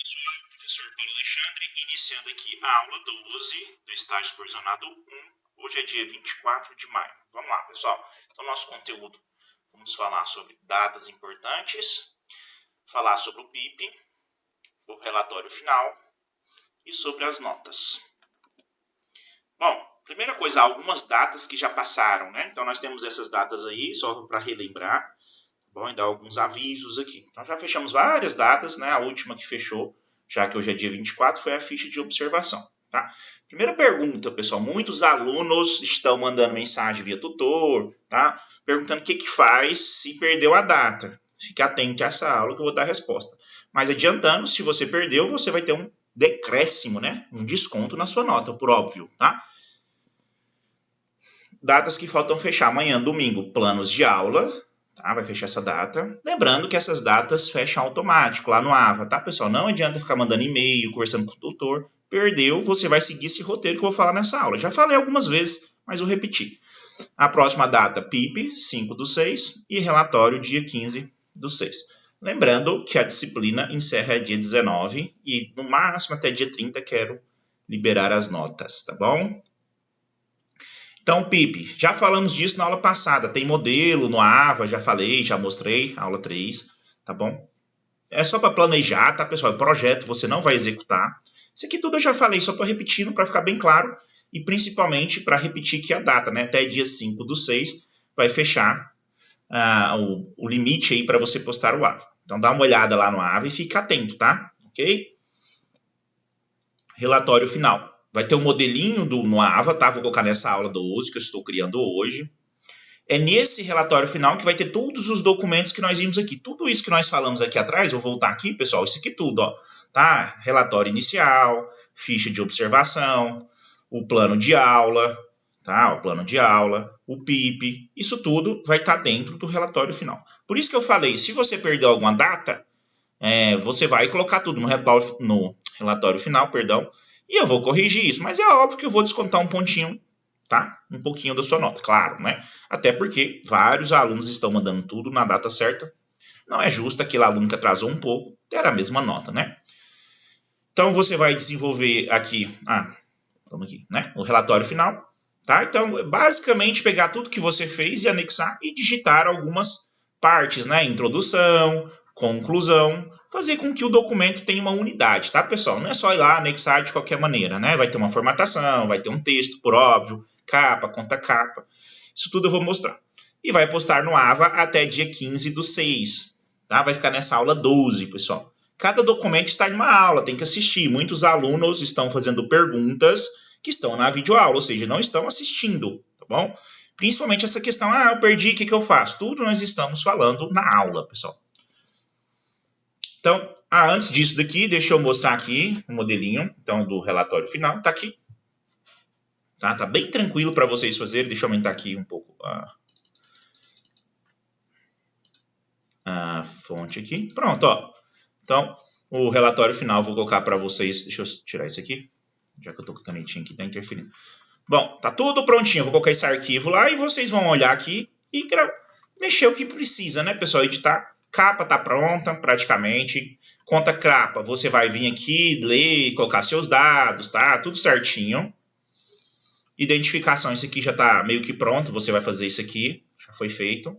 Professor Paulo Alexandre, iniciando aqui a aula 12 do estágio supervisionado 1. Hoje é dia 24 de maio. Vamos lá, pessoal. Então, nosso conteúdo, vamos falar sobre datas importantes, falar sobre o PIP, o relatório final e sobre as notas. Bom, primeira coisa, algumas datas que já passaram, né? Então, nós temos essas datas aí, só para relembrar. Bom, e dar alguns avisos aqui. Então, já fechamos várias datas, né? A última que fechou, já que hoje é dia 24, foi a ficha de observação, tá? Primeira pergunta, pessoal. Muitos alunos estão mandando mensagem via tutor, tá? Perguntando o que faz se perdeu a data. Fique atento a essa aula que eu vou dar a resposta. Mas adiantando, se você perdeu, você vai ter um decréscimo, né? Um desconto na sua nota, por óbvio, tá? Datas que faltam fechar. Amanhã, domingo, planos de aula. Tá? Vai fechar essa data. Lembrando que essas datas fecham automático lá no AVA, tá, pessoal? Não adianta ficar mandando e-mail, conversando com o tutor. Perdeu, você vai seguir esse roteiro que eu vou falar nessa aula. Já falei algumas vezes, mas vou repetir. A próxima data, PIP, 5/6, e relatório, dia 15/6. Lembrando que a disciplina encerra dia 19 e, no máximo, até dia 30, quero liberar as notas, tá bom? Então, PIP, já falamos disso na aula passada. Tem modelo no AVA, já falei, já mostrei, aula 3, tá bom? É só para planejar, tá, pessoal? É projeto, você não vai executar. Isso aqui tudo eu já falei, só estou repetindo para ficar bem claro. E principalmente para repetir que a data, né? Até dia 5/6 vai fechar o limite aí para você postar o AVA. Então, dá uma olhada lá no AVA e fica atento, tá? Ok? Relatório final. Vai ter um modelinho no AVA, tá? Vou colocar nessa aula 12 que eu estou criando hoje. É nesse relatório final que vai ter todos os documentos que nós vimos aqui. Tudo isso que nós falamos aqui atrás, vou voltar aqui, pessoal, isso aqui tudo, ó, tá? Relatório inicial, ficha de observação, o plano de aula, tá? O plano de aula, o PIP, isso tudo vai estar dentro do relatório final. Por isso que eu falei, se você perdeu alguma data, você vai colocar tudo no relatório final, perdão, e eu vou corrigir isso. Mas é óbvio que eu vou descontar um pontinho, tá? Um pouquinho da sua nota, claro, né? Até porque vários alunos estão mandando tudo na data certa. Não é justo aquele aluno que atrasou um pouco ter a mesma nota, né? Então, você vai desenvolver aqui, vamos aqui, né? O relatório final, tá? Então, basicamente, pegar tudo que você fez e anexar e digitar algumas partes, né? Introdução, conclusão, fazer com que o documento tenha uma unidade, tá, pessoal? Não é só ir lá anexar de qualquer maneira, né? Vai ter uma formatação, vai ter um texto, por óbvio, capa, contra capa. Isso tudo eu vou mostrar. E vai postar no AVA até dia 15/6, tá? Vai ficar nessa aula 12, pessoal. Cada documento está em uma aula, tem que assistir. Muitos alunos estão fazendo perguntas que estão na videoaula, ou seja, não estão assistindo, tá bom? Principalmente essa questão, eu perdi, o que eu faço? Tudo nós estamos falando na aula, pessoal. Então, antes disso daqui, deixa eu mostrar aqui o modelinho então, do relatório final. Tá aqui. Tá bem tranquilo para vocês fazerem. Deixa eu aumentar aqui um pouco a fonte aqui. Pronto, ó. Então, o relatório final eu vou colocar para vocês. Deixa eu tirar isso aqui, já que eu tô com a canetinha aqui, tá interferindo. Bom, tá tudo prontinho. Eu vou colocar esse arquivo lá e vocês vão olhar aqui e mexer o que precisa, né, pessoal? Editar. Capa tá pronta, praticamente. Conta capa, você vai vir aqui, ler, colocar seus dados, tá? Tudo certinho. Identificação, isso aqui já tá meio que pronto, você vai fazer isso aqui, já foi feito.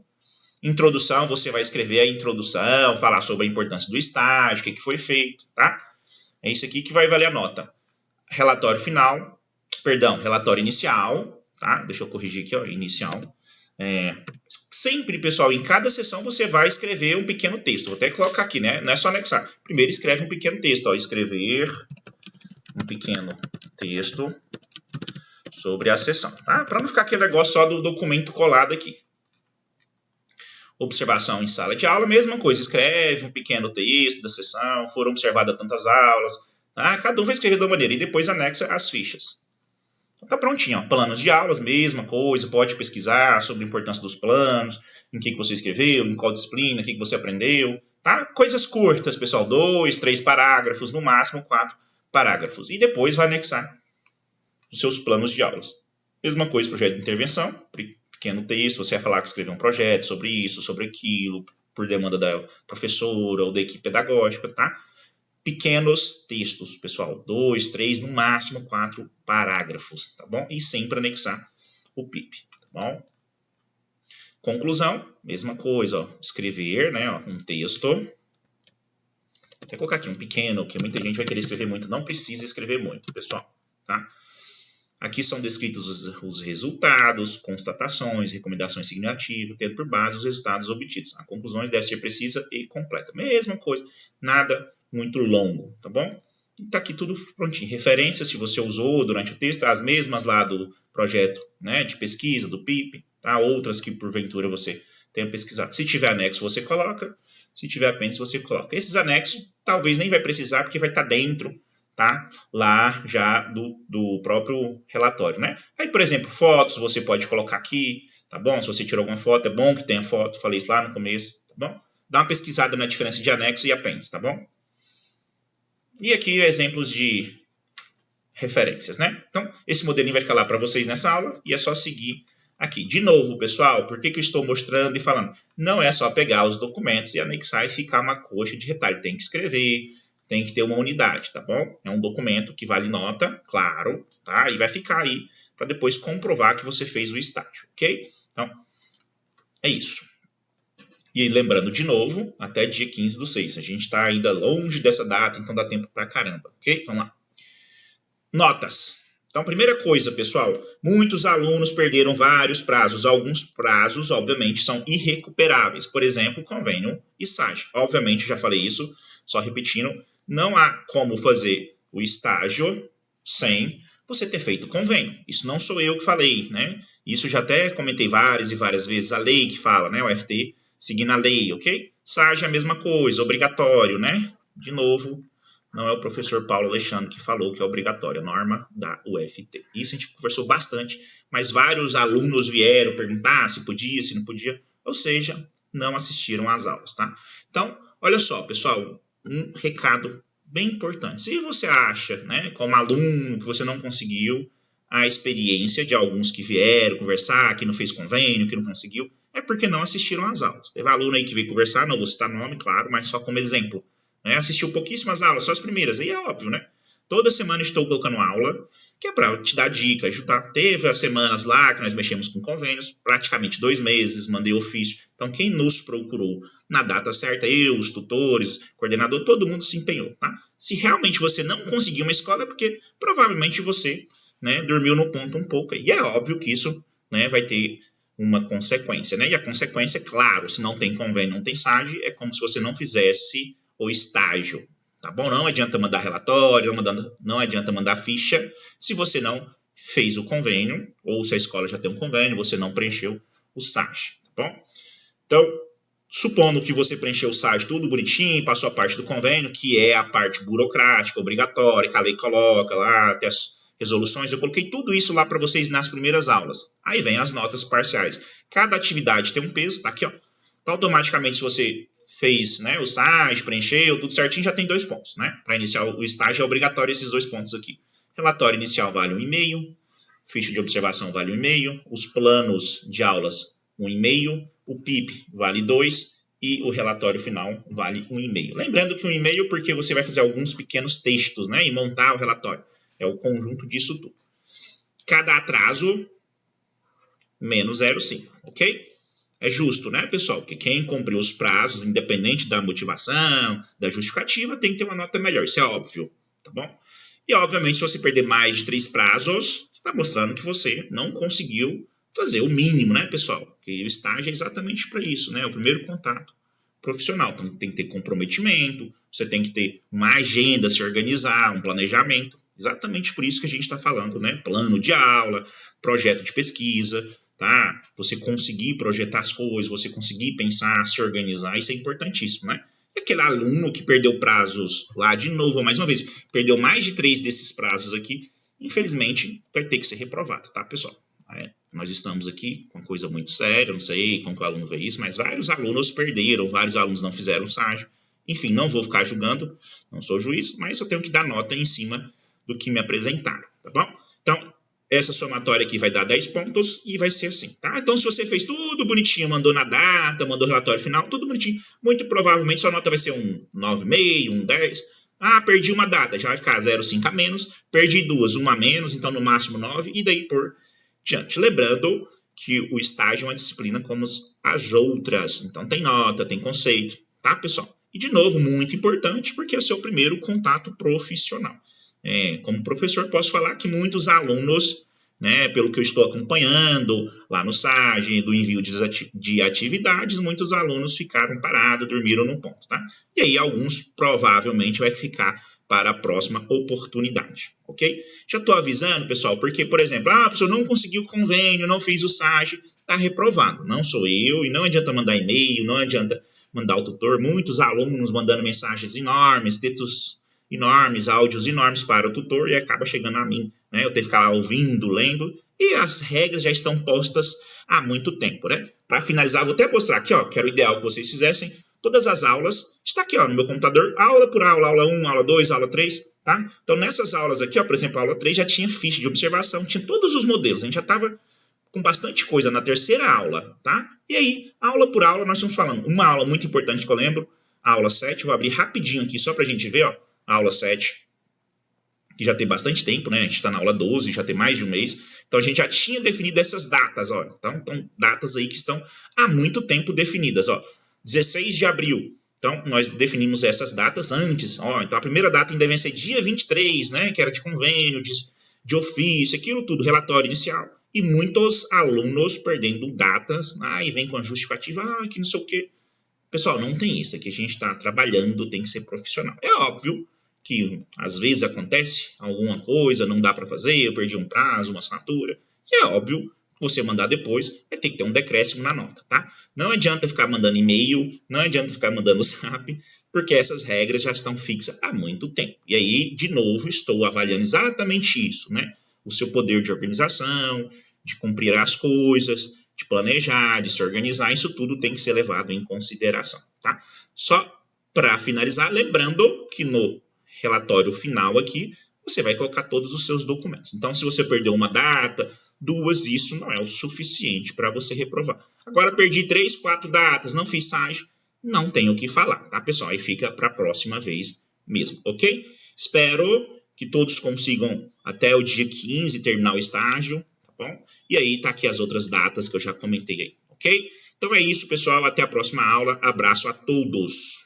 Introdução, você vai escrever a introdução, falar sobre a importância do estágio, o que foi feito, tá? É isso aqui que vai valer a nota. Relatório final, perdão, relatório inicial, tá? Deixa eu corrigir aqui, ó, inicial. Sempre, pessoal, em cada sessão você vai escrever um pequeno texto. Vou até colocar aqui, né? Não é só anexar. Primeiro escreve um pequeno texto, ó. Escrever um pequeno texto sobre a sessão, tá? Para não ficar aquele negócio só do documento colado aqui. Observação em sala de aula, mesma coisa. Escreve um pequeno texto da sessão, foram observadas tantas aulas, tá? Cada um vai escrever de uma maneira e depois anexa as fichas. Então, tá prontinho, ó. Planos de aulas, mesma coisa, pode pesquisar sobre a importância dos planos, em que você escreveu, em qual disciplina, o que você aprendeu, tá? Coisas curtas, pessoal, 2, 3 parágrafos, no máximo 4 parágrafos. E depois vai anexar os seus planos de aulas. Mesma coisa, projeto de intervenção, pequeno texto, você vai falar que escreveu um projeto sobre isso, sobre aquilo, por demanda da professora ou da equipe pedagógica, tá? pequenos textos, pessoal. 2, 3, no máximo 4 parágrafos, tá bom? E sempre anexar o PIP, tá bom? Conclusão, mesma coisa, ó. Escrever, né, ó, um texto. Vou colocar aqui um pequeno, que muita gente vai querer escrever muito. Não precisa escrever muito, pessoal, tá? Aqui são descritos os resultados, constatações, recomendações significativas, tendo por base os resultados obtidos. A conclusões deve ser precisa e completa. Mesma coisa, nada muito longo, tá bom? Está aqui tudo prontinho. Referências, se você usou durante o texto, as mesmas lá do projeto, né, de pesquisa, do PIP, tá? Outras que porventura você tenha pesquisado. Se tiver anexo, você coloca. Se tiver apêndice, você coloca. Esses anexos, talvez nem vai precisar, porque vai estar dentro, tá? Lá já do próprio relatório, né? Aí, por exemplo, fotos você pode colocar aqui, tá bom? Se você tirou alguma foto, é bom que tenha foto, falei isso lá no começo, tá bom? Dá uma pesquisada na diferença de anexo e apêndice, tá bom? E aqui exemplos de referências, né? Então, esse modelinho vai ficar lá para vocês nessa aula e é só seguir aqui. De novo, pessoal, por que eu estou mostrando e falando? Não é só pegar os documentos e anexar e ficar uma coxa de retalho. Tem que escrever, tem que ter uma unidade, tá bom? É um documento que vale nota, claro, tá? E vai ficar aí para depois comprovar que você fez o estágio, ok? Então, é isso. E lembrando de novo, até dia 15/6. A gente está ainda longe dessa data, então dá tempo pra caramba, ok? Vamos lá. Notas. Então, primeira coisa, pessoal, muitos alunos perderam vários prazos. Alguns prazos, obviamente, são irrecuperáveis. Por exemplo, convênio e estágio. Obviamente, já falei isso, só repetindo, não há como fazer o estágio sem você ter feito o convênio. Isso não sou eu que falei, né? Isso já até comentei várias e várias vezes, a lei que fala, né? O FT seguindo a lei, ok? Estágio é a mesma coisa, obrigatório, né? De novo, não é o professor Paulo Alexandre que falou que é obrigatório, a norma da UFT. Isso a gente conversou bastante, mas vários alunos vieram perguntar se podia, se não podia, ou seja, não assistiram às aulas, tá? Então, olha só, pessoal, um recado bem importante. Se você acha, né, como aluno, que você não conseguiu a experiência de alguns que vieram conversar, que não fez convênio, que não conseguiu, é porque não assistiram às aulas. Teve aluno aí que veio conversar, não vou citar nome, claro, mas só como exemplo. Né? Assistiu pouquíssimas aulas, só as primeiras, aí é óbvio, né? Toda semana estou colocando aula, que é para te dar dica, ajudar. Teve as semanas lá que nós mexemos com convênios, praticamente 2 meses, mandei ofício. Então, quem nos procurou na data certa, eu, os tutores, coordenador, todo mundo se empenhou, tá? Se realmente você não conseguiu uma escola, é porque provavelmente você, né, dormiu no ponto um pouco. E é óbvio que isso, né, vai ter uma consequência, né? E a consequência, claro, se não tem convênio, não tem SAG, é como se você não fizesse o estágio, tá bom? Não adianta mandar relatório, não adianta mandar ficha se você não fez o convênio, ou se a escola já tem um convênio, você não preencheu o SAG, tá bom? Então, supondo que você preencheu o SAG tudo bonitinho, passou a parte do convênio, que é a parte burocrática, obrigatória, que a lei coloca lá, até as resoluções, eu coloquei tudo isso lá para vocês nas primeiras aulas. Aí vem as notas parciais. Cada atividade tem um peso, tá aqui, ó. Então, automaticamente, se você fez, né, o estágio, preencheu, tudo certinho, já tem 2 pontos, né? Para iniciar o estágio é obrigatório esses 2 pontos aqui. Relatório inicial vale 1,5, ficha de observação vale 1,5, os planos de aulas 1,5, o PIP vale 2 e o relatório final vale 1,5. Lembrando que 1,5 porque você vai fazer alguns pequenos textos, né, e montar o relatório. É o conjunto disso tudo. Cada atraso, menos 0,5, ok? É justo, né, pessoal? Porque quem cumpriu os prazos, independente da motivação, da justificativa, tem que ter uma nota melhor. Isso é óbvio, tá bom? E, obviamente, se você perder mais de 3 prazos, está mostrando que você não conseguiu fazer o mínimo, né, pessoal? Porque o estágio é exatamente para isso, né? O primeiro contato profissional. Então, tem que ter comprometimento, você tem que ter uma agenda, se organizar, um planejamento. Exatamente por isso que a gente está falando, né? Plano de aula, projeto de pesquisa, tá? Você conseguir projetar as coisas, você conseguir pensar, se organizar, isso é importantíssimo, né? E aquele aluno que perdeu prazos lá, de novo, mais uma vez, perdeu mais de 3 desses prazos aqui, infelizmente, vai ter que ser reprovado, tá, pessoal? Nós estamos aqui com uma coisa muito séria, não sei como que o aluno vê isso, mas vários alunos perderam, vários alunos não fizeram estágio. Enfim, não vou ficar julgando, não sou juiz, mas eu tenho que dar nota em cima do que me apresentaram, tá bom? Então, essa somatória aqui vai dar 10 pontos e vai ser assim, tá? Então, se você fez tudo bonitinho, mandou na data, mandou o relatório final, tudo bonitinho, muito provavelmente sua nota vai ser um 9,5, um 10, Ah, perdi uma data, já vai ficar 0,5 a menos, perdi duas, uma a menos, então no máximo 9, e daí por diante. Lembrando que o estágio é uma disciplina como as outras, então tem nota, tem conceito, tá, pessoal? E de novo, muito importante, porque é o seu primeiro contato profissional. Como professor, posso falar que muitos alunos, né, pelo que eu estou acompanhando lá no SAGE, do envio de atividades, muitos alunos ficaram parados, dormiram no ponto, tá? E aí alguns provavelmente vai ficar para a próxima oportunidade, ok? Já estou avisando, pessoal, porque, por exemplo, a pessoa não conseguiu o convênio, não fez o SAGE, está reprovado. Não sou eu, e não adianta mandar e-mail, não adianta mandar ao tutor. Muitos alunos mandando mensagens enormes, textos enormes, áudios enormes para o tutor e acaba chegando a mim, né? Eu tenho que ficar ouvindo, lendo, e as regras já estão postas há muito tempo, né? Para finalizar, vou até mostrar aqui, ó, que era o ideal que vocês fizessem. Todas as aulas, está aqui, ó, no meu computador, aula por aula, aula 1, aula 2, aula 3, tá? Então, nessas aulas aqui, ó, por exemplo, a aula 3 já tinha ficha de observação, tinha todos os modelos, a gente já estava com bastante coisa na terceira aula, tá? E aí, aula por aula, nós estamos falando. Uma aula muito importante que eu lembro, a aula 7, vou abrir rapidinho aqui só para a gente ver, ó, a aula 7, que já tem bastante tempo, né? A gente está na aula 12, já tem mais de um mês. Então, a gente já tinha definido essas datas, ó. Então, datas aí que estão há muito tempo definidas, ó. 16 de abril. Então, nós definimos essas datas antes, ó. Então, a primeira data ainda deve ser dia 23, né? Que era de convênio, de ofício, aquilo tudo, relatório inicial. E muitos alunos perdendo datas, e vem com a justificativa, que não sei o quê. Pessoal, não tem isso. Aqui a gente está trabalhando, tem que ser profissional. É óbvio que às vezes acontece alguma coisa, não dá para fazer, eu perdi um prazo, uma assinatura. E é óbvio que você mandar depois, vai ter que ter um decréscimo na nota, tá? Não adianta ficar mandando e-mail, não adianta ficar mandando zap, porque essas regras já estão fixas há muito tempo. E aí, de novo, estou avaliando exatamente isso, né? O seu poder de organização, de cumprir as coisas, de planejar, de se organizar, isso tudo tem que ser levado em consideração, tá? Só para finalizar, lembrando que no relatório final aqui, você vai colocar todos os seus documentos. Então, se você perdeu uma data, duas, isso não é o suficiente para você reprovar. Agora, perdi 3, 4 datas, não fiz estágio, não tenho o que falar, tá, pessoal? Aí fica para a próxima vez mesmo, ok? Espero que todos consigam até o dia 15 terminar o estágio, tá bom? E aí tá aqui as outras datas que eu já comentei aí, ok? Então é isso, pessoal. Até a próxima aula. Abraço a todos.